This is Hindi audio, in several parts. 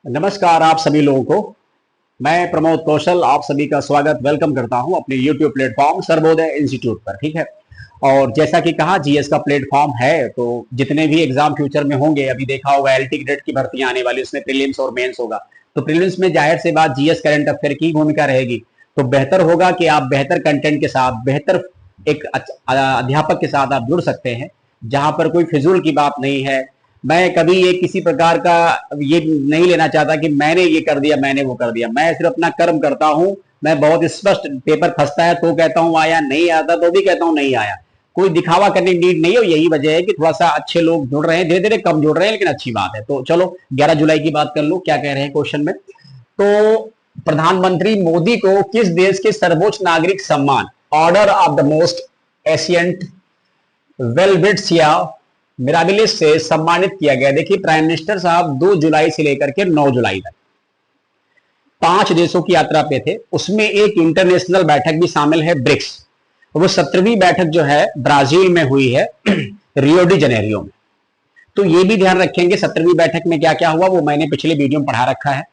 नमस्कार आप सभी लोगों को। मैं प्रमोद कौशल आप सभी का स्वागत वेलकम करता हूं अपने YouTube प्लेटफॉर्म सर्वोदय इंस्टीट्यूट पर। ठीक है, और जैसा कि कहा जीएस का प्लेटफॉर्म है, तो जितने भी एग्जाम फ्यूचर में होंगे, अभी देखा होगा एलटी ग्रेड की भर्तियां आने वाली, उसमें प्रीलिम्स और मेंस होगा। तो प्रीलिम्स में जाहिर सी बात जीएस करंट अफेयर की भूमिका रहेगी। तो बेहतर होगा कि आप बेहतर कंटेंट के साथ, बेहतर एक अध्यापक के साथ आप जुड़ सकते हैं, जहां पर कोई फिजूल की बात नहीं है। मैं कभी ये किसी प्रकार का ये नहीं लेना चाहता कि मैंने ये कर दिया, मैंने वो कर दिया। मैं सिर्फ अपना कर्म करता हूं। मैं बहुत स्पष्ट, पेपर फंसता है तो कहता हूं आया, नहीं आता तो भी कहता हूं नहीं आया। कोई दिखावा करने की नीड नहीं है। यही वजह है कि थोड़ा सा अच्छे लोग जुड़ रहे हैं, धीरे धीरे कम जुड़ रहे हैं, लेकिन अच्छी बात है। तो चलो 11 जुलाई की बात कर लो, क्या कह रहे हैं क्वेश्चन में। तो प्रधानमंत्री मोदी को किस देश के सर्वोच्च नागरिक सम्मान order of the most ancient Welwitschia mirabilis से सम्मानित किया गया। देखिए प्राइम मिनिस्टर साहब 2 जुलाई से लेकर के 9 जुलाई तक 5 देशों की यात्रा पे थे। उसमें एक इंटरनेशनल बैठक भी शामिल है, ब्रिक्स। वो 17वीं बैठक जो है ब्राजील में हुई है रियो डी जनेरियो में। तो ये भी ध्यान रखेंगे 17वीं बैठक में क्या क्या हुआ, वो मैंने पिछले वीडियो में पढ़ा रखा है।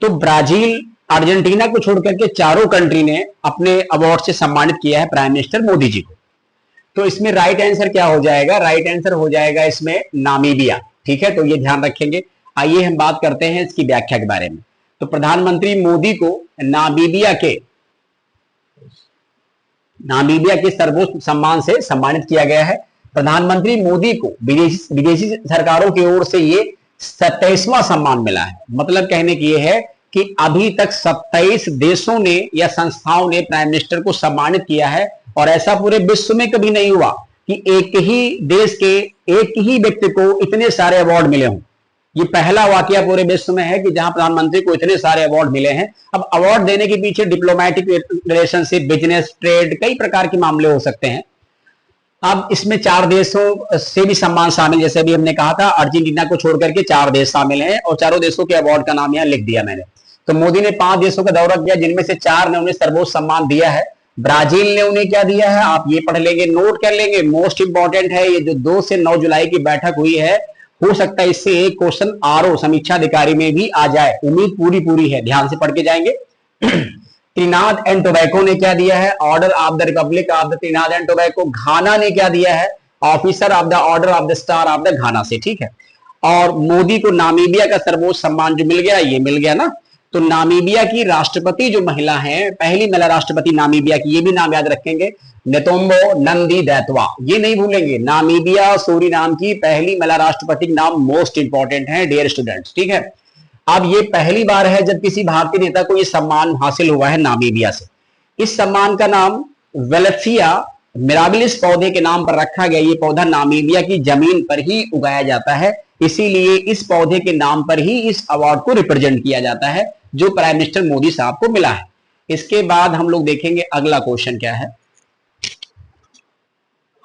तो ब्राजील, अर्जेंटीना को छोड़कर के चारों कंट्री ने अपने अवार्ड से सम्मानित किया है प्राइम मिनिस्टर मोदी जी को। तो इसमें राइट आंसर क्या हो जाएगा? राइट आंसर हो जाएगा इसमें नामीबिया। ठीक है, तो ये ध्यान रखेंगे। आइए हम बात करते हैं इसकी व्याख्या के बारे में। तो प्रधानमंत्री मोदी को नामीबिया के सर्वोच्च सम्मान से सम्मानित किया गया है। प्रधानमंत्री मोदी को विदेशी सरकारों की ओर से ये 27वां सम्मान मिला है। मतलब कहने की यह है कि अभी तक 27 देशों ने या संस्थाओं ने प्राइम मिनिस्टर को सम्मानित किया है, और ऐसा पूरे विश्व में कभी नहीं हुआ कि एक ही देश के एक ही व्यक्ति को इतने सारे अवार्ड मिले हों। ये पहला वाकया पूरे विश्व में है कि जहां प्रधानमंत्री को इतने सारे अवार्ड मिले हैं। अब अवार्ड देने के पीछे डिप्लोमेटिक रिलेशनशिप, बिजनेस, ट्रेड, कई प्रकार के मामले हो सकते हैं। अब इसमें 4 देशों से भी सम्मान शामिल, जैसे अभी हमने कहा था, अर्जेंटीना को छोड़कर के 4 देश शामिल हैं, और चारों देशों के अवार्ड का नाम यहां लिख दिया मैंने। तो मोदी ने 5 देशों का दौरा किया, जिनमें से 4 ने उन्हें सर्वोच्च सम्मान दिया है। ब्राजील ने उन्हें क्या दिया है, आप ये पढ़ लेंगे, नोट कर लेंगे, मोस्ट इंपॉर्टेंट है। ये जो 2 से 9 जुलाई की बैठक हुई है, हो सकता है इससे एक क्वेश्चन आरओ समीक्षा अधिकारी में भी आ जाए। उम्मीद पूरी है, ध्यान से पढ़ के जाएंगे। त्रिनाद एंड टोबैको ने क्या दिया है? Order of the republic of the Trinidad and Tobago. Ghana ने क्या दिया है? Officer of the order of the star of the Ghana से। ठीक है, और मोदी को नामीबिया का सर्वोच्च सम्मान जो मिल गया, ये मिल गया ना। तो नामीबिया की राष्ट्रपति जो महिला है, पहली महिला राष्ट्रपति नामीबिया की, ये भी नाम याद रखेंगे, नेतोम्बो नंदी दैतवा। ये नहीं भूलेंगे, नामीबिया सूरीनाम की पहली महिला राष्ट्रपति का नाम मोस्ट इंपॉर्टेंट है डियर स्टूडेंट्स। ठीक है, अब ये पहली बार है जब किसी भारतीय नेता को ये सम्मान हासिल हुआ है नामीबिया से। इस सम्मान का नाम वेलेथिया मिराबिलिस पौधे के नाम पर रखा गया। ये पौधा नामीबिया की जमीन पर ही उगाया जाता है, इसीलिए इस पौधे के नाम पर ही इस अवार्ड को रिप्रेजेंट किया जाता है, जो प्राइम मिनिस्टर मोदी साहब को मिला है। इसके बाद हम लोग देखेंगे अगला क्वेश्चन क्या है।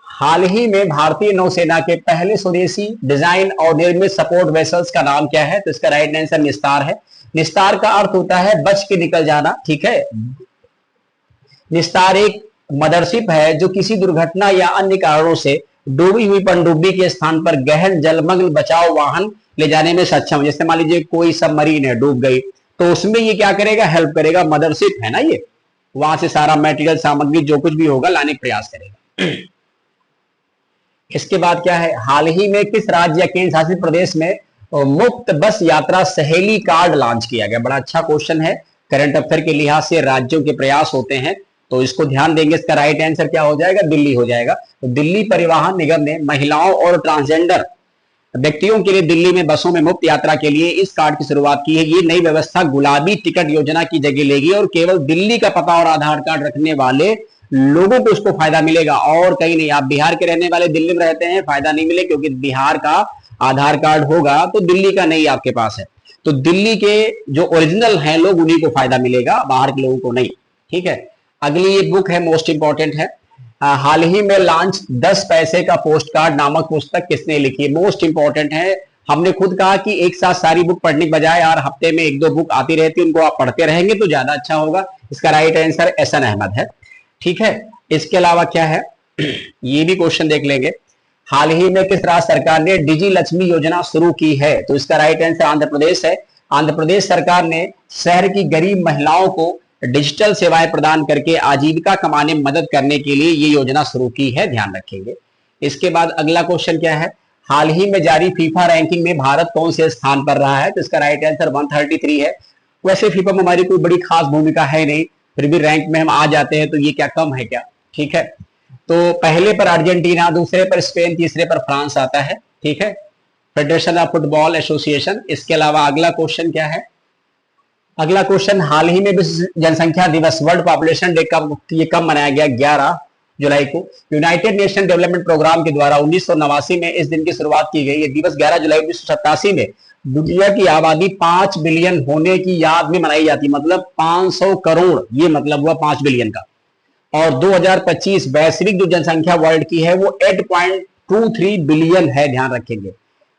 हाल ही में भारतीय नौसेना के पहले स्वदेशी डिजाइन और निर्मित सपोर्ट वेसल्स का नाम क्या है? तो इसका राइट आंसर निस्तार है। निस्तार का अर्थ होता है बच के निकल जाना। ठीक है, निस्तार एक मदरशिप है जो किसी दुर्घटना या अन्य कारणों से डूबी हुई पनडुब्बी के स्थान पर गहन जलमग्न बचाव वाहन ले जाने में सक्षम। जैसे मान लीजिए कोई सबमरीन है, डूब गई, तो उसमें ये क्या करेगा? हेल्प करेगा। मदरशिप है ना ये, वहां से सारा मटेरियल, सामग्री जो कुछ भी होगा लाने का प्रयास करेगा। इसके बाद क्या है? हाल ही में किस राज्य या केंद्र शासित प्रदेश में मुफ्त बस यात्रा सहेली कार्ड लॉन्च किया गया? बड़ा अच्छा क्वेश्चन है। करंट अफेयर के लिहाज से राज्यों के प्रयास होते हैं, तो इसको ध्यान देंगे। इसका राइट आंसर क्या हो जाएगा? दिल्ली हो जाएगा। तो दिल्ली परिवहन निगम ने महिलाओं और ट्रांसजेंडर व्यक्तियों के लिए दिल्ली में बसों में मुफ्त यात्रा के लिए इस कार्ड की शुरुआत की है। ये नई व्यवस्था गुलाबी टिकट योजना की जगह लेगी, और केवल दिल्ली का पता और आधार कार्ड रखने वाले लोगों को इसको फायदा मिलेगा, और कहीं नहीं। आप बिहार के रहने वाले दिल्ली में रहते हैं, फायदा नहीं मिले, क्योंकि बिहार का आधार कार्ड होगा तो दिल्ली का नहीं आपके पास है। तो दिल्ली के जो ओरिजिनल हैं लोग, उन्हीं को फायदा मिलेगा, बाहर के लोगों को नहीं। ठीक है, अगली ये बुक है, मोस्ट इंपॉर्टेंट है। हाल ही में लॉन्च 10 पैसे का पोस्ट कार्ड नामक पुस्तक किसने लिखी है? मोस्ट इंपॉर्टेंट है। हमने खुद कहा कि एक साथ सारी बुक पढ़ने के बजाय यार हफ्ते में 1-2 बुक आती रहती है, उनको आप पढ़ते रहेंगे तो ज्यादा अच्छा होगा। इसका राइट आंसर एहसन अहमद है। ठीक है, इसके अलावा क्या है, ये भी क्वेश्चन देख लेंगे। हाल ही में किस राज्य सरकार ने डिजी लक्ष्मी योजना शुरू की है? तो इसका राइट आंसर आंध्र प्रदेश है। आंध्र प्रदेश सरकार ने शहर की गरीब महिलाओं को डिजिटल सेवाएं प्रदान करके आजीविका कमाने में मदद करने के लिए ये योजना शुरू की है, ध्यान रखेंगे। इसके बाद अगला क्वेश्चन क्या है, हाल ही में जारी फीफा रैंकिंग में भारत कौन से स्थान पर रहा है? तो इसका राइट आंसर 133 है। वैसे फीफा में हमारी कोई बड़ी खास भूमिका है नहीं, फिर भी रैंक में हम आ जाते हैं, तो ये क्या कम है क्या? ठीक है, तो पहले पर अर्जेंटीना, दूसरे पर स्पेन, तीसरे पर फ्रांस आता है। ठीक है, फेडरेशन ऑफ फुटबॉल एसोसिएशन। इसके अलावा अगला क्वेश्चन क्या है, अगला क्वेश्चन, हाल ही में विश्व जनसंख्या दिवस वर्ल्ड पॉपुलेशन डे कब मनाया गया? 11 जुलाई को। यूनाइटेड नेशन डेवलपमेंट प्रोग्राम के द्वारा 1989 में इस दिन की शुरुआत की गई। ये दिवस 11 जुलाई 1987 में दुनिया की आबादी 5 बिलियन होने की याद में मनाई जाती, मतलब 500 करोड़, ये मतलब हुआ 5 बिलियन का। और 2025 वैश्विक जो जनसंख्या वर्ल्ड की है वो 8.23 बिलियन है, ध्यान रखेंगे,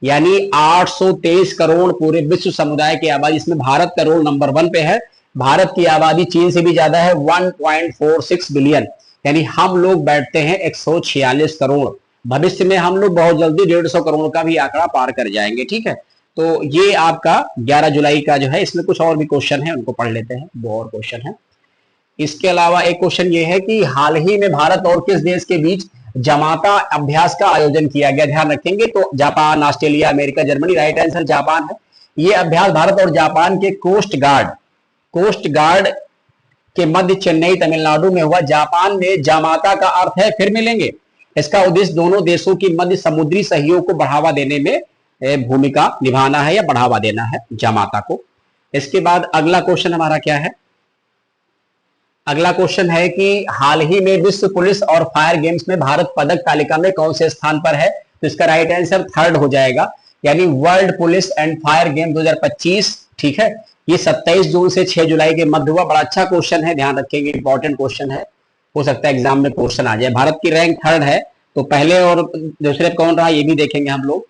यानी 823 करोड़ पूरे विश्व समुदाय की आबादी। इसमें भारत का रोल नंबर 1 पे है। भारत की आबादी चीन से भी ज्यादा है, 1.46 बिलियन, यानी हम लोग बैठते हैं 146 करोड़। भविष्य में हम लोग बहुत जल्दी 150 करोड़ का भी आंकड़ा पार कर जाएंगे। ठीक है, तो ये आपका 11 जुलाई का जो है, इसमें कुछ और भी क्वेश्चन है, उनको पढ़ लेते हैं, दो और क्वेश्चन है। इसके अलावा एक क्वेश्चन ये है कि हाल ही में भारत और किस देश के बीच जमाता अभ्यास का आयोजन किया गया? ध्यान रखेंगे, तो Japan, Australia, America, Germany. Right answer Japan है। ये अभ्यास भारत और जापान के कोस्ट गार्ड के मध्य चेन्नई, तमिलनाडु में हुआ। जापान में जामाता का अर्थ है फिर मिलेंगे। इसका उद्देश्य दोनों देशों की मध्य समुद्री सहयोग को बढ़ावा देने में भूमिका निभाना है या बढ़ावा देना है जामाता को। इसके बाद अगला क्वेश्चन हमारा क्या है, अगला क्वेश्चन है कि हाल ही में विश्व पुलिस और फायर गेम्स में भारत पदक तालिका में कौन से स्थान पर है? तो इसका राइट आंसर 3rd हो जाएगा, यानी world police and fire game 2025। ठीक है, ये 27 जून से 6 जुलाई के मध्य हुआ। बड़ा अच्छा क्वेश्चन है, ध्यान रखेंगे, इंपॉर्टेंट क्वेश्चन है, हो सकता है एग्जाम में क्वेश्चन आ जाए। भारत की रैंक 3rd है, तो पहले और दूसरे कौन रहा ये भी देखेंगे हम लोग।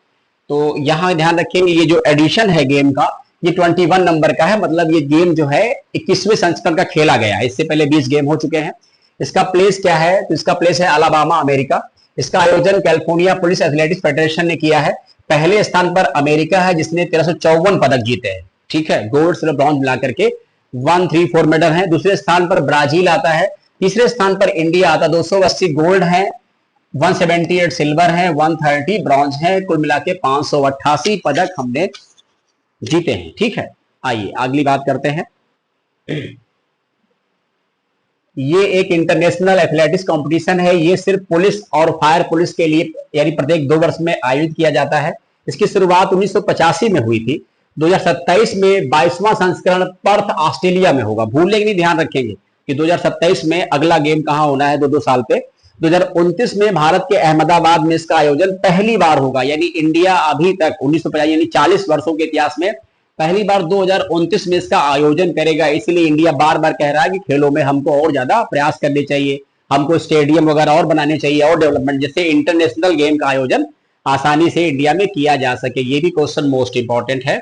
तो यहां ध्यान रखेंगे, ये जो एडिशन है गेम का, ये 21 नंबर का है, मतलब ये गेम जो है 21वें संस्करण का खेला गया है। इससे पहले 20 गेम हो चुके हैं। इसका प्लेस क्या है? तो इसका प्लेस है अलाबामा, अमेरिका। इसका आयोजन कैलिफोर्निया पुलिस एथलेटिक्स फेडरेशन ने किया है। पहले स्थान पर अमेरिका है जिसने 1354 पदक जीते हैं। ठीक है, गोल्ड, सिल्वर, ब्रॉन्ज मिलाकर के 134 मेडल हैं। दूसरे स्थान पर ब्राजील आता है। तीसरे स्थान पर इंडिया आता है, 280 गोल्ड है, 178 सिल्वर है, 130 ब्रॉन्ज है, कुल मिला के 588 पदक हमने जीते हैं। ठीक है, आइए अगली बात करते हैं। ये एक इंटरनेशनल एथलेटिक्स कंपटीशन है। ये सिर्फ पुलिस और फायर पुलिस के लिए, यानी प्रत्येक 2 वर्ष में आयोजित किया जाता है। इसकी शुरुआत 1985 में हुई थी। 2027 में 22वां संस्करण पर्थ, ऑस्ट्रेलिया में होगा। भूलेंगे नहीं, ध्यान रखेंगे कि 2027 में अगला गेम कहां होना है, 2-2 साल पे। 2029 में भारत के अहमदाबाद में इसका आयोजन पहली बार होगा, यानी इंडिया अभी तक 1950 यानी 40 वर्षों के इतिहास में पहली बार 2029 में इसका आयोजन करेगा। इसलिए इंडिया बार बार कह रहा है कि खेलों में हमको और ज्यादा प्रयास करने चाहिए, हमको स्टेडियम वगैरह और बनाने चाहिए और डेवलपमेंट, जिससे इंटरनेशनल गेम का आयोजन आसानी से इंडिया में किया जा सके। ये भी क्वेश्चन मोस्ट इंपॉर्टेंट है।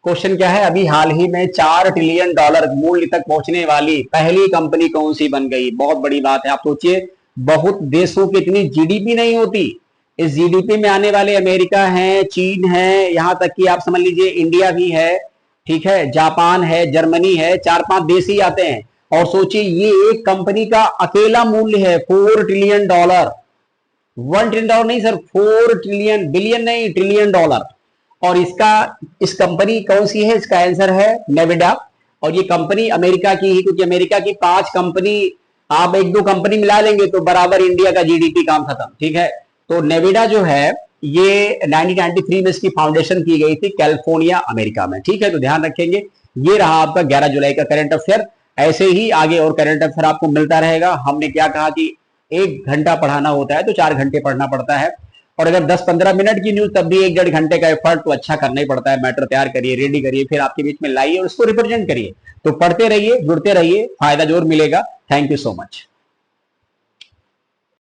क्वेश्चन क्या है, अभी हाल ही में $4 ट्रिलियन मूल्य तक पहुंचने वाली पहली कंपनी कौन सी बन गई? बहुत बड़ी बात है। आप सोचिए, बहुत देशों की इतनी जीडीपी नहीं होती। इस जीडीपी में आने वाले अमेरिका है, चीन है, यहां तक कि आप समझ लीजिए इंडिया भी है। ठीक है, जापान है, जर्मनी है, 4-5 देश ही आते हैं। और सोचिए, ये एक कंपनी का अकेला मूल्य है $4 ट्रिलियन। $1 ट्रिलियन नहीं सर, 4 ट्रिलियन, बिलियन नहीं, ट्रिलियन डॉलर। और इस कंपनी कौन सी है? इसका आंसर है नेविडा। और ये कंपनी अमेरिका की ही, क्योंकि अमेरिका की 5 कंपनी, आप 1-2 कंपनी मिला लेंगे तो बराबर इंडिया का जीडीपी, काम खत्म। ठीक है, तो नेविडा जो है ये 1993 में इसकी फाउंडेशन की गई थी कैलिफोर्निया, अमेरिका में। ठीक है, तो ध्यान रखेंगे। ये रहा आपका 11 जुलाई का करंट अफेयर। ऐसे ही आगे और करंट अफेयर आपको मिलता रहेगा। हमने क्या कहा कि 1 घंटा पढ़ाना होता है तो 4 घंटे पढ़ना पड़ता है, और अगर 10-15 मिनट की न्यूज तब भी 1-1.5 घंटे का एफर्ट तो अच्छा करना ही पड़ता है। मैटर तैयार करिए, रेडी करिए, फिर आपके बीच में लाइए और उसको रिप्रेजेंट करिए। तो पढ़ते रहिए, जुड़ते रहिए, फायदा जरूर मिलेगा। Thank you so much.